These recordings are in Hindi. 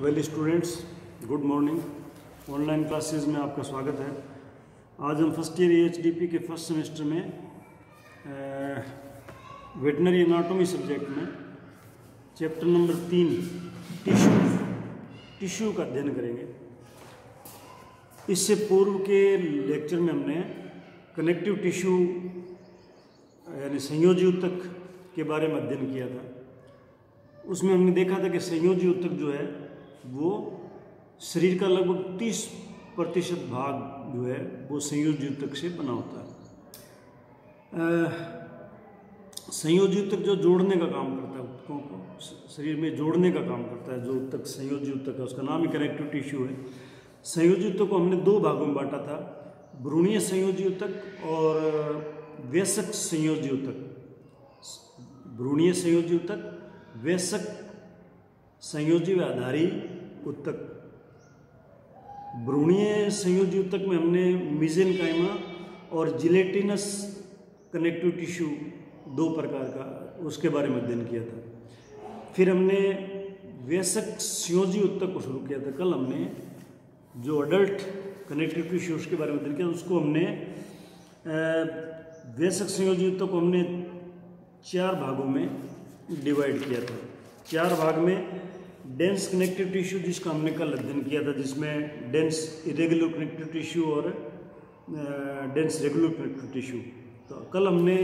Well students, good morning. Online classes में आपका स्वागत है। आज हम फर्स्ट ईयर EHDP के फर्स्ट सेमेस्टर में वेटनरी एनाटॉमी सब्जेक्ट में चैप्टर नंबर 3 टिश्यू का अध्ययन करेंगे। इससे पूर्व के लेक्चर में हमने कनेक्टिव टिश्यू यानी संयोजी ऊतक के बारे में अध्ययन किया था। उसमें हमने देखा था कि संयोजी ऊतक जो है वो शरीर का लगभग 30% भाग जो है वो संयोजी ऊतक से बना होता है। संयोजी ऊतक जो जोड़ने का काम करता है, ऊतकों को शरीर में जोड़ने का काम करता है, जो ऊतक संयोजी ऊतक है उसका नाम ही कनेक्टिव टिश्यू है। संयोजी ऊतक को हमने दो भागों में बांटा था, भ्रूणीय संयोजी ऊतक और वयस्क संयोजी ऊतक। भ्रूणीय संयोजी ऊतक, वयस्क संयोजी व आधारी ऊतक। भ्रूणीय संयोजी ऊतक में हमने मेसेनकाइमा और जिलेटिनस कनेक्टिव टिश्यू दो प्रकार का उसके बारे में अध्ययन किया था। फिर हमने वयस्क संयोजी ऊतक को शुरू किया था। कल हमने जो अडल्ट कनेक्टिव टिश्यू उसके बारे में अध्ययन किया, उसको हमने वयस्क संयोजी ऊतक को हमने 4 भागों में डिवाइड किया था। 4 भाग में डेंस कनेक्टिव टिश्यू जिसका हमने कल अध्ययन किया था, जिसमें डेंस इरेगुलर कनेक्टिव टिश्यू और डेंस रेगुलर कनेक्टिव टिश्यू। तो कल हमने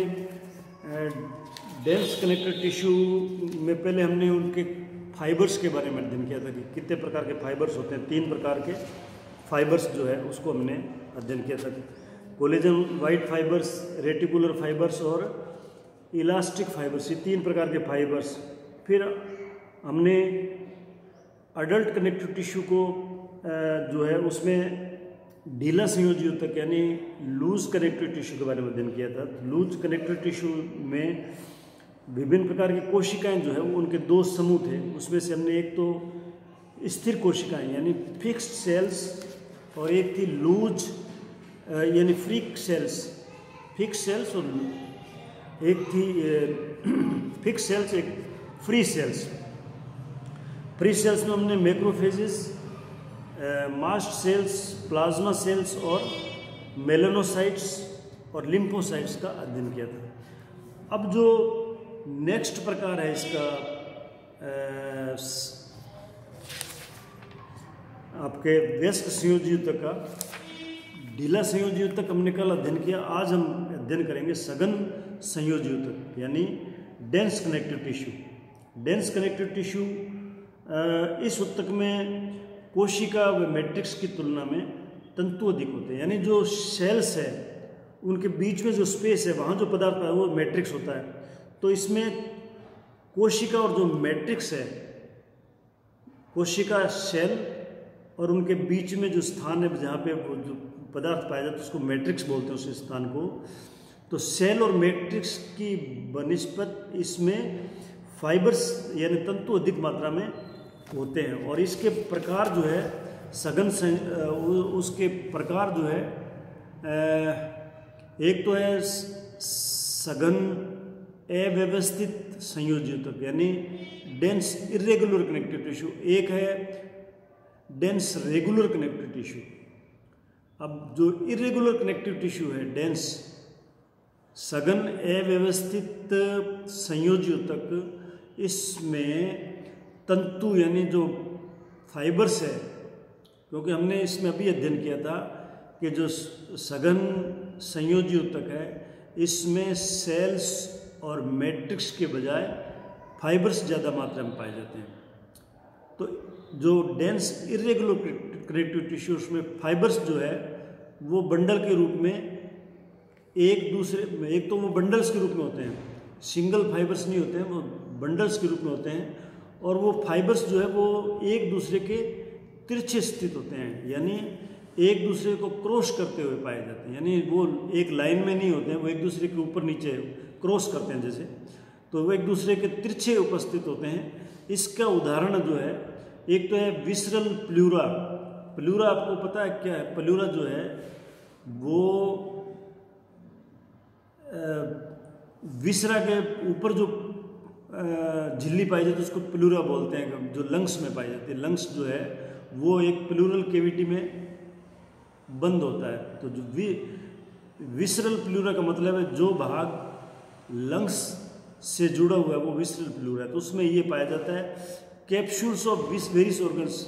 डेंस कनेक्टिव टिश्यू में पहले हमने उनके फाइबर्स के बारे में अध्ययन किया था कि कितने प्रकार के फाइबर्स होते हैं। 3 प्रकार के फाइबर्स जो है उसको हमने अध्ययन किया था, collagen white fibres, reticular fibres और इलास्टिक फाइबर्स, ये 3 प्रकार के फाइबर्स। फिर हमने अडल्ट कनेक्टिव टिश्यू को जो है उसमें ढीला संयोजी ऊतक यानी लूज कनेक्टिव टिश्यू के बारे में अध्ययन किया था। लूज कनेक्टिव टिश्यू में विभिन्न प्रकार की कोशिकाएं जो है वो उनके 2 समूह थे। उसमें से हमने एक तो स्थिर कोशिकाएं यानी फिक्स्ड सेल्स और एक थी लूज यानी फ्रीक सेल्स, फिक्स सेल्स, और एक थी फिक्स सेल्स, एक फ्री सेल्स। फ्री सेल्स में हमने macrophages, mast cells, plasma cells और मेलानोसाइट्स और लिम्फोसाइट्स का अध्ययन किया था। अब जो नेक्स्ट प्रकार है इसका आपके वयस्क संयोजी ऊतक का, ढीला संयोजी ऊतक हमने कल अध्ययन किया। आज हम अध्ययन करेंगे सघन संयोजी ऊतक यानी dense connective tissue. Dense connective tissue इस ऊतक में कोशिका व मैट्रिक्स की तुलना में तंतु अधिक होते हैं, यानी जो सेल्स है उनके बीच में जो स्पेस है वहाँ जो पदार्थ है वो मैट्रिक्स होता है। तो इसमें कोशिका और जो मैट्रिक्स है, कोशिका सेल और उनके बीच में जो स्थान है जहाँ पे वो जो पदार्थ पाया जाता है उसको मैट्रिक्स बोलते हैं, उस स्थान को। तो सेल और मैट्रिक्स की बनिस्बत इसमें फाइबर्स यानी तंतु अधिक मात्रा में होते हैं। और इसके प्रकार जो है सघन उसके प्रकार जो है एक तो है सघन अव्यवस्थित संयोजी ऊतक यानी डेंस इरेगुलर कनेक्टिव टिश्यू, एक है डेंस रेगुलर कनेक्टिव टिश्यू। अब जो इरेगुलर कनेक्टिव टिश्यू है, डेंस सघन अव्यवस्थित संयोजी ऊतक, इसमें तंतु यानी जो फाइबर्स है, क्योंकि हमने इसमें अभी अध्ययन किया था कि जो सघन संयोजी ऊतक है इसमें सेल्स और मैट्रिक्स के बजाय फाइबर्स ज़्यादा मात्रा में पाए जाते हैं। तो जो डेंस इरेगुलर कनेक्टिव टिश्यू उसमें फाइबर्स जो है वो बंडल के रूप में एक तो वो बंडल्स के रूप में होते हैं, सिंगल फाइबर्स नहीं होते हैं, वो बंडल्स के रूप में होते हैं। और वो फाइबर्स जो है वो एक दूसरे के तिरछे स्थित होते हैं, यानी एक दूसरे को क्रॉस करते हुए पाए जाते हैं, यानी वो एक लाइन में नहीं होते हैं, वो एक दूसरे के ऊपर नीचे क्रॉस करते हैं जैसे, तो वो एक दूसरे के तिरछे उपस्थित होते हैं। इसका उदाहरण जो है एक तो है विसरल प्लूरा। प्लूरा आपको पता है क्या है? प्लूरा जो है वो विसरा के ऊपर जो झिल्ली पाई जाती है उसको प्लूरा बोलते हैं, जो लंग्स में पाई जाती है। लंग्स जो है वो एक प्लूरल कैविटी में बंद होता है। तो जो विसरल प्लूरा का मतलब है जो भाग लंग्स से जुड़ा हुआ है वो विसरल प्लूरा है, तो उसमें ये पाया जाता है। कैप्सूल्स ऑफ वेरियस ऑर्गन्स,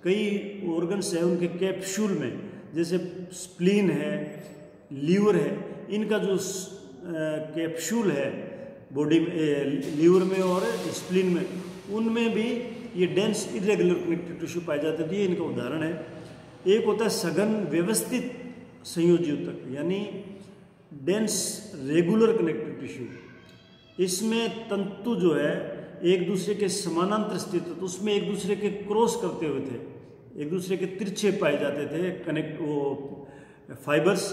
कई ऑर्गन्स है उनके कैप्सूल में, जैसे स्प्लीन है, लीवर है, इनका जो कैप्सूल है बॉडी में, लीवर में और स्प्लीन में, उनमें भी ये डेंस इरेगुलर कनेक्टिव टिश्यू पाए जाते हैं। तो ये इनका उदाहरण है। एक होता है सघन व्यवस्थित संयोजी ऊतक, यानी डेंस रेगुलर कनेक्टिव टिश्यू। इसमें तंतु जो है एक दूसरे के समानांतर स्थित, तो उसमें एक दूसरे के क्रॉस करते हुए थे, एक दूसरे के तिरछे पाए जाते थे वो फाइबर्स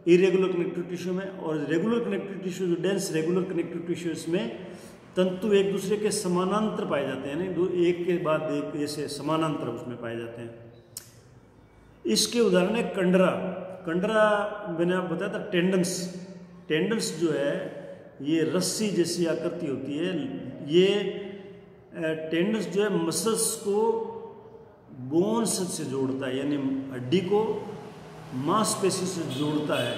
इरेगुलर कनेक्टिव टिश्यू में। और रेगुलर कनेक्टिव टिश्यू, जो डेंस रेगुलर कनेक्टिव टिश्यू, इसमें तंतु एक दूसरे के समानांतर पाए जाते हैं, यानी एक के बाद एक ऐसे समानांतर उसमें पाए जाते हैं। इसके उदाहरण है कंडरा। कंडरा मैंने आप बताया था टेंडन्स। टेंडन्स जो है ये रस्सी जैसी आकृति होती है। ये टेंडन्स जो है मसल्स को बोन्स से जोड़ता है, यानी हड्डी को मांसपेशी से जोड़ता है,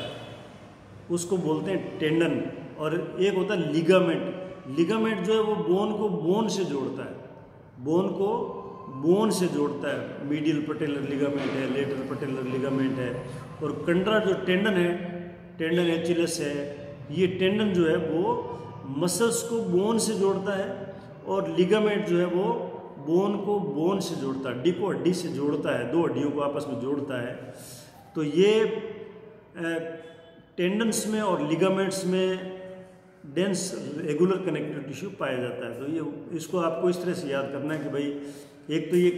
उसको बोलते हैं टेंडन। और एक होता है लिगामेंट। लिगामेंट जो है वो बोन को बोन से जोड़ता है, बोन को बोन से जोड़ता है। मीडियल पटेलर लिगामेंट है, लेटरल पटेलर लिगामेंट है। और कंडरा जो टेंडन है, टेंडन एचिलस है, ये टेंडन जो है वो मसल्स को बोन से जोड़ता है, और लिगामेंट जो है वो बोन को बोन से जोड़ता है, हड्डी को हड्डी से जोड़ता है, दो हड्डियों को आपस में जोड़ता है। तो ये टेंडन्स में और लिगामेंट्स में डेंस रेगुलर कनेक्टिव टिश्यू पाया जाता है। तो ये इसको आपको इस तरह से याद करना है कि भाई एक तो ये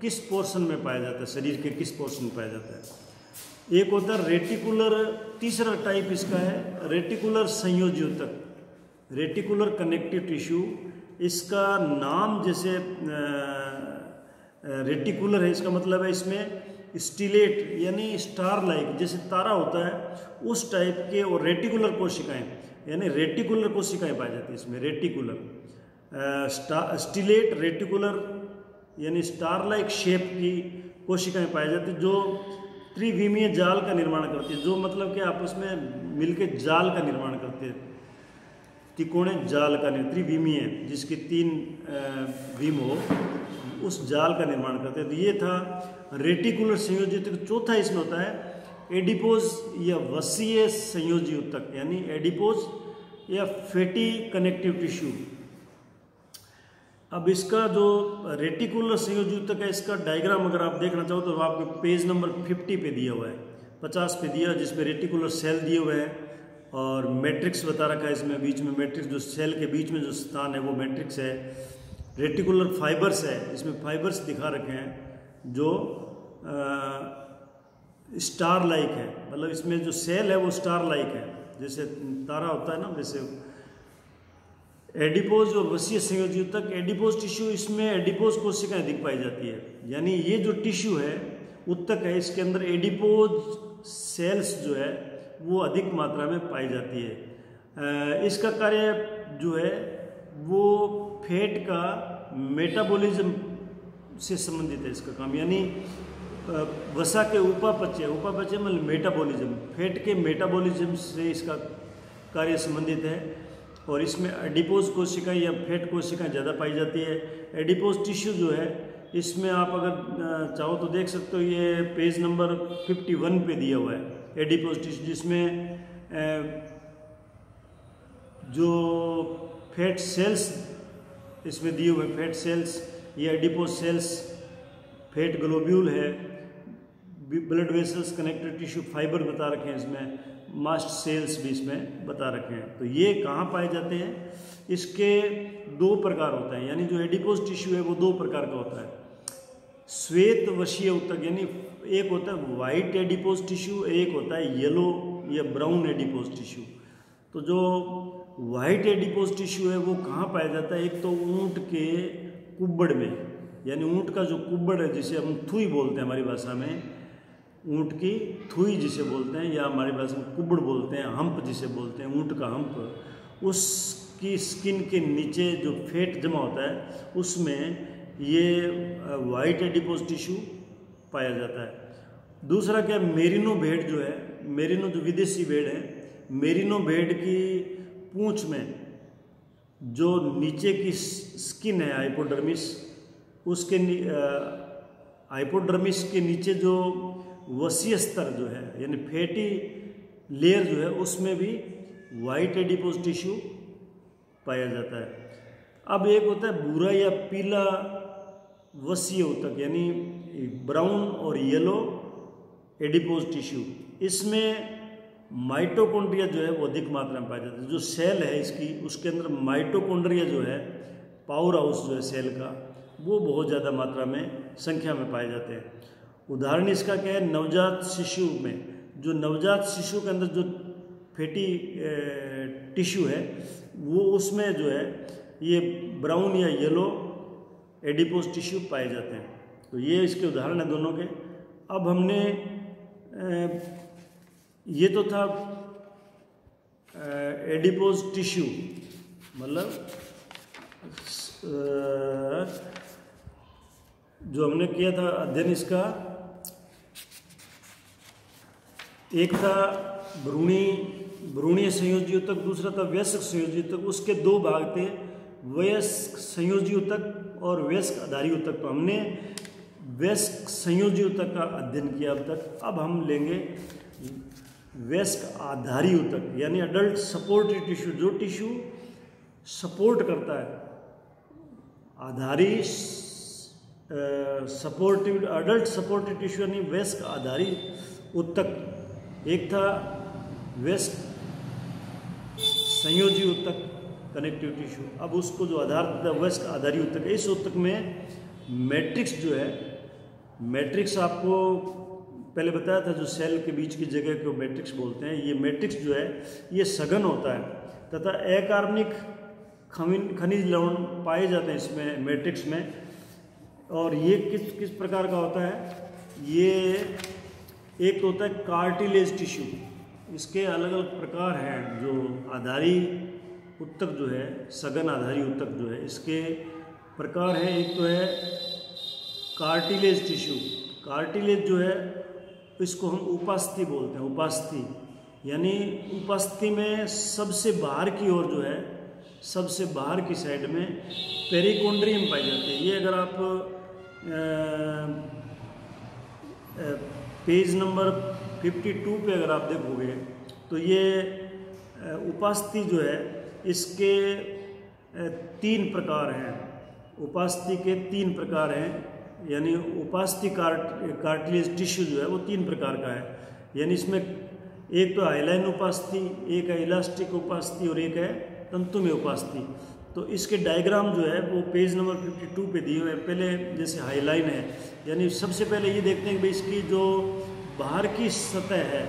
किस पोर्शन में पाया जाता है, शरीर के किस पोर्शन में पाया जाता है। एक होता है रेटिकुलर, तीसरा टाइप इसका है रेटिकुलर संयोजी ऊतक, रेटिकुलर कनेक्टिव टिश्यू। इसका नाम जैसे रेटिकुलर है, इसका मतलब है इसमें स्टिलेट यानी स्टार लाइक, जैसे तारा होता है उस टाइप के, और रेटिकुलर कोशिकाएं यानी रेटिकुलर कोशिकाएं पाई जाती है इसमें। रेटिकुलर स्टिलेट रेटिकुलर यानी स्टार लाइक शेप की कोशिकाएं पाई जाती है, जो त्रिविमीय जाल का निर्माण करती है, जो मतलब कि आपस में मिलकर जाल का निर्माण करते हैं, त्रिकोणीय जाल का, त्रिविमीय जिसकी 3 बीम हो, उस जाल का निर्माण करते हैं। तो ये था रेटिकुलर संयोजी ऊतक। चौथा इसमें होता है एडिपोज या वसीय संयोजी ऊतक, यानी एडिपोज या फैटी कनेक्टिव टिश्यू। अब इसका जो रेटिकुलर संयोजी ऊतक है, इसका डायग्राम अगर आप देखना चाहो तो आपको पेज नंबर 50 पे दिया हुआ है, 50 पे दिया, जिसमें रेटिकुलर सेल दिए हुए हैं और मैट्रिक्स बता रखा है इसमें। बीच में मैट्रिक्स, जो सेल के बीच में जो स्थान है वो मैट्रिक्स है। रेटिकुलर फाइबर्स है, इसमें फाइबर्स दिखा रखे हैं जो स्टार लाइक है, मतलब इसमें जो सेल है वो स्टार लाइक है, जैसे तारा होता है ना, जैसे एडिपोज और वसीय संयोजी ऊतक। एडिपोज टिश्यू, इसमें एडिपोज कोशिकाएं अधिक पाई जाती है, यानी ये जो टिश्यू है ऊतक है, इसके अंदर एडिपोज सेल्स जो है वो अधिक मात्रा में पाई जाती है। इसका कार्य जो है वो फैट का मेटाबॉलिज्म से संबंधित है इसका काम, यानी वसा के उपापचय, उपापचय मतलब मेटाबॉलिज्म, फैट के मेटाबॉलिज्म से इसका कार्य संबंधित है। और इसमें एडिपोज कोशिकाएं या फैट कोशिकाएं ज़्यादा पाई जाती है। एडिपोज टिश्यू जो है इसमें आप अगर चाहो तो देख सकते हो, ये पेज नंबर 51 पे दिया हुआ है एडिपोज टिश्यू, जिसमें जो फैट सेल्स इसमें दिए हुए, फैट सेल्स, ये एडिपोज सेल्स, फैट ग्लोब्यूल है, blood vessels, connective tissue, fibre बता रखे हैं इसमें, मास्ट सेल्स भी इसमें बता रखे हैं। तो ये कहाँ पाए जाते हैं? इसके 2 प्रकार होता है, यानी जो एडिपोज टिश्यू है वो 2 प्रकार का होता है। श्वेत वशीय ऊतक, यानी एक होता है वाइट एडिपोज टिश्यू, एक होता है येलो या ब्राउन एडिपोज टिश्यू। तो जो वाइट एडिपोज टिश्यू है वो कहाँ पाया जाता है? एक तो ऊँट के कुब्बड़ में, यानी ऊँट का जो कुब्बड़ है जिसे हम थुई बोलते हैं हमारी भाषा में, ऊँट की थुई जिसे बोलते हैं, या हमारी भाषा में कुब्बड़ बोलते हैं, हम्प जिसे बोलते हैं, ऊँट का हम्प, उसके की स्किन के नीचे जो फैट जमा होता है उसमें ये वाइट एडिपोज टिश्यू पाया जाता है। दूसरा क्या, मेरिनो भेड़ जो है, मेरिनो जो विदेशी भेड़ है, मेरिनो भेड़ की पूंछ में जो नीचे की स्किन है हाइपोडर्मिस, उसके हाइपोडर्मिस के नीचे जो वसीय स्तर जो है यानी फैटी लेयर जो है उसमें भी वाइट एडिपोज टिश्यू पाया जाता है। अब एक होता है भूरा या पीला वसीय ऊतक यानी ब्राउन और येलो एडिपोज टिश्यू, इसमें माइटोकॉन्ड्रिया जो है वो अधिक मात्रा में पाया जाता है। जो सेल है इसकी, उसके अंदर माइटोकॉन्ड्रिया जो है, पावर हाउस जो है सेल का, वो बहुत ज़्यादा मात्रा में संख्या में पाए जाते हैं। उदाहरण इसका क्या है, नवजात शिशु में, जो नवजात शिशु के अंदर जो फैटी टिश्यू है वो उसमें जो है ये ब्राउन या येलो एडिपोज टिश्यू पाए जाते हैं। तो ये इसके उदाहरण है दोनों के। अब हमने ये तो था एडिपोज टिश्यू, मतलब जो हमने किया था अध्ययन इसका, एक था भ्रूणीय संयोजी ऊतक, दूसरा था वयस्क संयोजी ऊतक। उसके दो भाग थे, वयस्क संयोजी ऊतक और वयस्क आधारी ऊतक। तो हमने वयस्क संयोजी ऊतक का अध्ययन किया अब तक। अब हम लेंगे वयस्क आधारी ऊतक यानी अडल्ट सपोर्टिव टिश्यू, जो टिश्यू सपोर्ट करता है। आधारी सपोर्टिव, अडल्ट सपोर्टिव टिश्यू यानी वयस्क आधारी ऊतक। एक था वयस्क संयोजी ऊतक कनेक्टिव टिश्यू। अब उसको जो आधार वयस्क आधारी ऊतक है, इस ऊतक में मैट्रिक्स जो है, मैट्रिक्स आपको पहले बताया था, जो सेल के बीच की जगह को मैट्रिक्स बोलते हैं। ये मैट्रिक्स जो है ये सघन होता है तथा अकार्बनिक खनिज लवण पाए जाते हैं इसमें मैट्रिक्स में। और ये किस प्रकार का होता है, ये एक तो होता है कार्टिलेज टिश्यू। इसके अलग अलग प्रकार हैं। जो आधारी ऊतक जो है, सघन आधारी ऊतक जो है, इसके प्रकार हैं। एक तो है कार्टिलेज टिश्यू। कार्टिलेज जो है इसको हम उपास्थि बोलते हैं। उपास्थि यानी उपास्थि में सबसे बाहर की ओर जो है, सबसे बाहर की साइड में पेरिकोंड्रियम पाई जाती है। ये अगर आप पेज नंबर 52 पे अगर आप देखोगे तो ये उपास्थि जो है इसके 3 प्रकार हैं। उपास्थि के 3 प्रकार हैं, यानी उपास्थि कार्टिलेज टिश्यू जो है वो 3 प्रकार का है। यानी इसमें एक तो हाइलाइन उपास्थि, एक है इलास्टिक उपास्थि और एक है तंतुमय उपास्थि। तो इसके डायग्राम जो है वो पेज नंबर 52 पे दिए हुए हैं। पहले जैसे हाईलाइन है, यानी सबसे पहले ये देखते हैं कि इसकी जो बाहर की सतह है,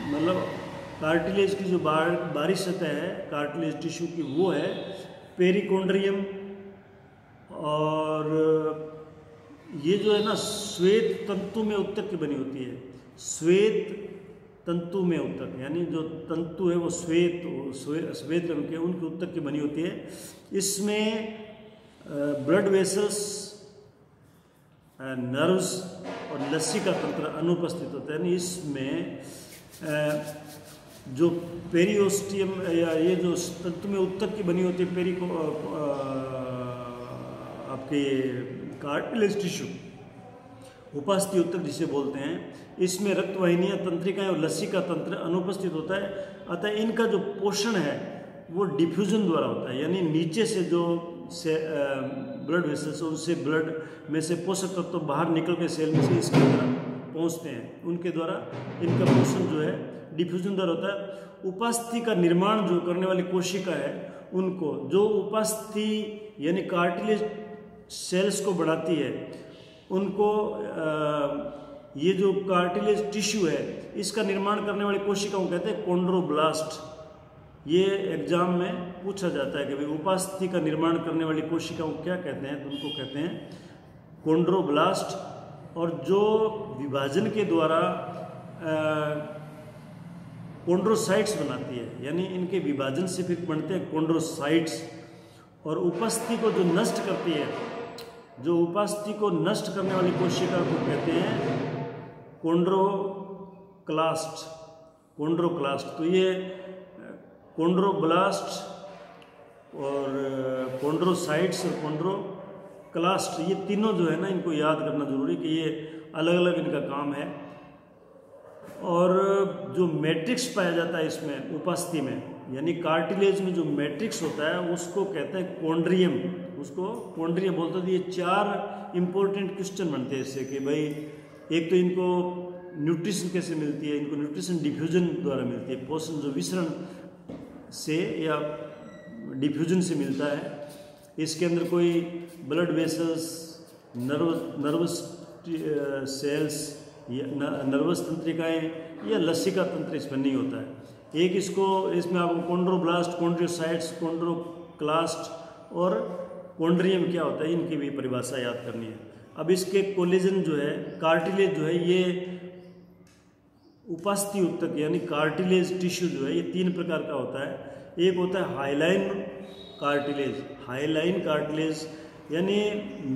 मतलब कार्टिलेज की जो बाहरी सतह है कार्टिलेज टिश्यू की, वो है पेरिकोंड्रियम। और ये जो है ना श्वेत तंतु में ऊतक की बनी होती है। श्वेत तंतु में ऊतक यानी जो तंतु है वो श्वेत रंग के, उनके ऊतक की बनी होती है। इसमें ब्लड वेसल्स, नर्व्स और लसिका तंत्र अनुपस्थित होता है। यानी इसमें जो पेरियोस्टियम या ये जो तंतु में ऊतक की बनी होती है, आपके कार्टिलेज टिश्यू, उपास्थि ऊतक जिसे बोलते हैं, इसमें रक्तवाहिनियां, तंत्रिकाएं और लसिका तंत्र अनुपस्थित होता है। अतः इनका जो पोषण है वो डिफ्यूजन द्वारा होता है। यानी नीचे से जो ब्लड वेसल्स, उनसे ब्लड में से पोषक तत्व तो बाहर निकल के सेल में से इसके तरफ पहुँचते हैं, उनके द्वारा इनका पोषण जो है डिफ्यूजन द्वारा होता है। उपास्थि का निर्माण जो करने वाली कोशिका है, उनको जो उपास्थि यानी कार्टिलेज सेल्स को बढ़ाती है, उनको ये जो कार्टिलेज टिश्यू है इसका निर्माण करने वाली कोशिकाओं को कहते हैं कोंड्रोब्लास्ट। ये एग्जाम में पूछा जाता है कि भाई उपास्थि का निर्माण करने वाली कोशिकाओं को क्या कहते हैं, तो उनको कहते हैं कोंड्रोब्लास्ट। और जो विभाजन के द्वारा कोंड्रोसाइट्स बनाती है, यानी इनके विभाजन से फिर बनते हैं कोंड्रोसाइट्स। और उपस्थिति को जो नष्ट करती है, जो उपस्थिति को नष्ट करने वाली कोशिका को कहते हैं कोंड्रोक्लास्ट। कोंड्रोक्लास्ट, तो ये कोंड्रोब्लास्ट और कोंड्रोसाइट्स और कोंड्रोक्लास्ट, ये तीनों जो है ना, इनको याद करना जरूरी कि ये अलग अलग इनका काम है। और जो मैट्रिक्स पाया जाता है इसमें उपस्थिति में, यानी कार्टिलेज में जो मैट्रिक्स होता है उसको कहते हैं कोंड्रियम, उसको कोंड्रियम बोलते हैं। ये 4 इंपॉर्टेंट क्वेश्चन बनते हैं इससे कि भाई एक तो इनको न्यूट्रिशन कैसे मिलती है, इनको न्यूट्रिशन डिफ्यूजन द्वारा मिलती है, पोषण जो विसरण से या डिफ्यूजन से मिलता है। इसके अंदर कोई ब्लड वेसल्स, नर्वस सेल्स या नर्वस तंत्रिकाएँ या लसिका तंत्र इसमें नहीं होता है। एक इसमें आपको कोंड्रोब्लास्ट, कोंड्रोसाइट्स, कोंड्रोक्लास्ट और कोंड्रियम क्या होता है, इनकी भी परिभाषा याद करनी है। अब इसके कोलेजन जो है, कार्टिलेज जो है, ये उपस्थिति उत्तक यानी कार्टिलेज टिश्यू जो है ये 3 प्रकार का होता है। एक होता है हाइलाइन कार्टिलेज। हाइलाइन कार्टिलेज यानी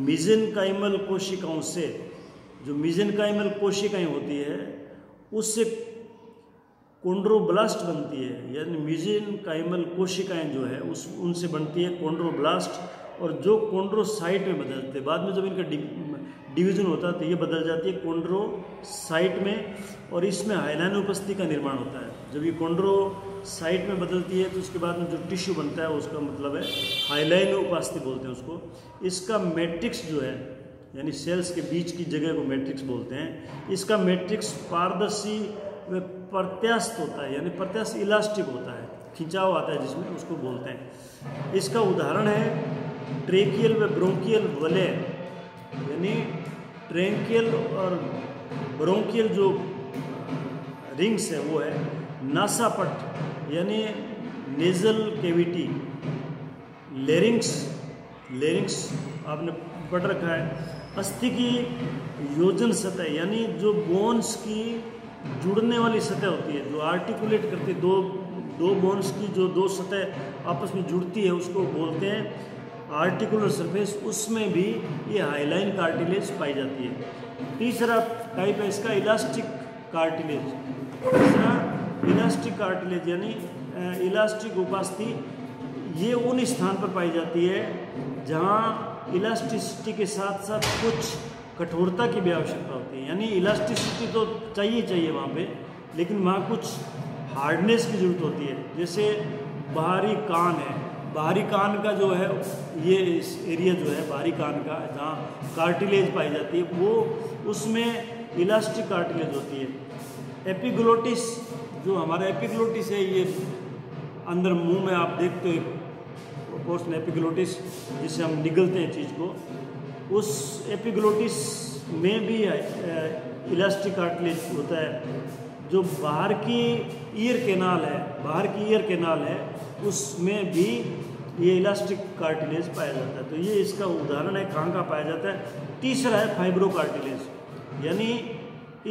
मिजेनकाइमल कोशिकाओं से, जो मिजेनकाइमल कोशिकाएं होती है उससे कोंड्रोब्लास्ट बनती है, यानी मिजेनकाइमल कोशिकाएं जो है उनसे बनती है कोंड्रोब्लास्ट। और जो कोंड्रोसाइट में बदलते हैं, बाद में जब इनका डिवीजन होता है तो ये बदल जाती है कोंड्रोसाइट में, और इसमें हाइलाइन उपस्थिति का निर्माण होता है। जब ये कोंड्रोसाइट में बदलती है तो उसके बाद में जो टिश्यू बनता है उसका मतलब है हाइलाइन उपस्थिति बोलते हैं उसको। इसका मैट्रिक्स जो है, यानी सेल्स के बीच की जगह को मैट्रिक्स बोलते हैं। इसका मैट्रिक्स पारदर्शी व प्रत्यास्थ होता है, यानी प्रत्यास्थ इलास्टिक होता है, खिंचाव आता है जिसमें, उसको बोलते हैं। इसका उदाहरण है ट्रेकियल व ब्रोंकियल वलय, यानी ट्रेंकियल और ब्रोंकियल जो रिंग्स है वो है नासापट, यानी नेजल कैविटी, लेरिंग्स आपने पढ़ रखा है। अस्थि की योजन सतह, यानी जो बोन्स की जुड़ने वाली सतह होती है, जो आर्टिकुलेट करती है, दो बोन्स की जो 2 सतह आपस में जुड़ती है उसको बोलते हैं आर्टिकुलर सरफेस, उसमें भी ये हाइलाइन कार्टिलेज पाई जाती है। तीसरा टाइप है इसका इलास्टिक कार्टिलेज। तीसरा इलास्टिक कार्टिलेज यानी इलास्टिक उपस्थिति, ये उन स्थान पर पाई जाती है जहाँ इलास्टिसिटी के साथ साथ कुछ कठोरता की भी आवश्यकता होती है। यानी इलास्टिसिटी तो चाहिए वहाँ पे, लेकिन वहाँ कुछ हार्डनेस की जरूरत होती है। जैसे बाहरी कान है, बाहरी कान का जो है ये इस एरिया जो है बाहरी कान का जहाँ कार्टिलेज पाई जाती है वो, उसमें इलास्टिक कार्टिलेज होती है। एपिग्लोटिस, जो हमारा एपिग्लोटिस है, ये अंदर मुंह में आप देखते हो पोर्शन एपिग्लोटिस जिससे हम निगलते हैं चीज़ को, उस एपिग्लोटिस में भी इलास्टिक कार्टिलेज होता है। जो बाहर की ईयर कैनाल है उसमें भी ये इलास्टिक कार्टिलेज पाया जाता है। तो ये इसका उदाहरण है कहाँ पाया जाता है। तीसरा है फाइब्रो कार्टिलेज, यानी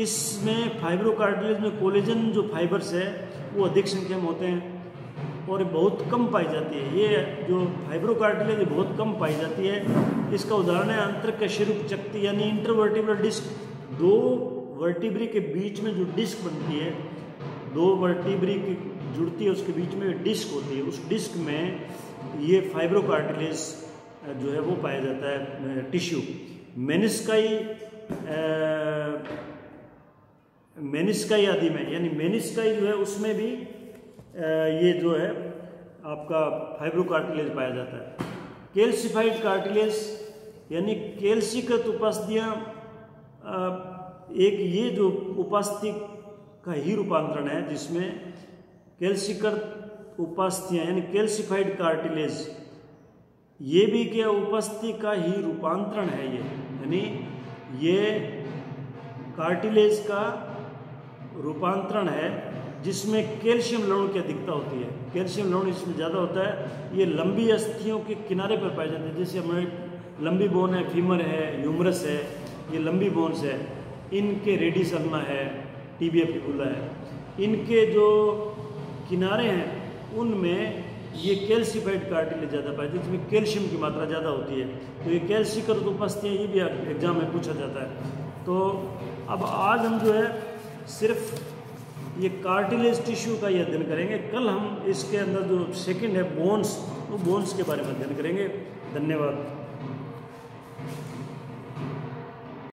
इसमें फाइब्रो कार्टिलेज में कोलेजन जो फाइबर्स है वो अधिक संख्या में होते हैं और बहुत कम पाई जाती है। ये जो फाइब्रो कार्टिलेज बहुत कम पाई जाती है। इसका उदाहरण है अंतरकशेरुक चक्ति, यानी इंटरवर्टिब्रल डिस्क। 2 वर्टिब्री के बीच में जो डिस्क बनती है, 2 वर्टिब्री की जुड़ती है, उसके बीच में डिस्क होती है, उस डिस्क में ये फाइब्रो कार्टिलेज जो है वो पाया जाता है टिश्यू। मेनिस्काई आदि में, यानी मेनिस्काई जो है उसमें भी ये जो है आपका फाइब्रो कार्टिलेज पाया जाता है। कैल्सिफाइड कार्टिलेज यानी कैल्सीकृत उपस्थितियाँ, एक ये जो उपस्थिति का ही रूपांतरण है जिसमें कैल्सीकृत उपस्थितियाँ यानी कैल्सिफाइड कार्टिलेज, ये भी क्या उपस्थिति का ही रूपांतरण है ये, यानी ये कार्टिलेज का रूपांतरण है जिसमें कैल्शियम लवण की अधिकता होती है। कैल्शियम लवण इसमें ज़्यादा होता है। ये लंबी अस्थियों के किनारे पर पाए जाते हैं, जैसे हमारे लंबी बोन है, फीमर है, ह्यूमरस है, ये लंबी बोन्स है, इनके रेडिस अल्ना है, टिबिया फिबुला है। इनके जो किनारे हैं उनमें ये कैल्सिफाइड कार्टिलेज ज़्यादा पाए जाते हैं, जिसमें कैल्शियम की मात्रा ज़्यादा होती है। तो ये कैल्सिकर उपस्थितियाँ ये भी एग्जाम में पूछा जाता है। तो अब आज हम जो है सिर्फ ये कार्टिलेज टिश्यू का ही अध्ययन करेंगे। कल हम इसके अंदर जो सेकंड है बोन्स, वो बोन्स के बारे में अध्ययन करेंगे। धन्यवाद।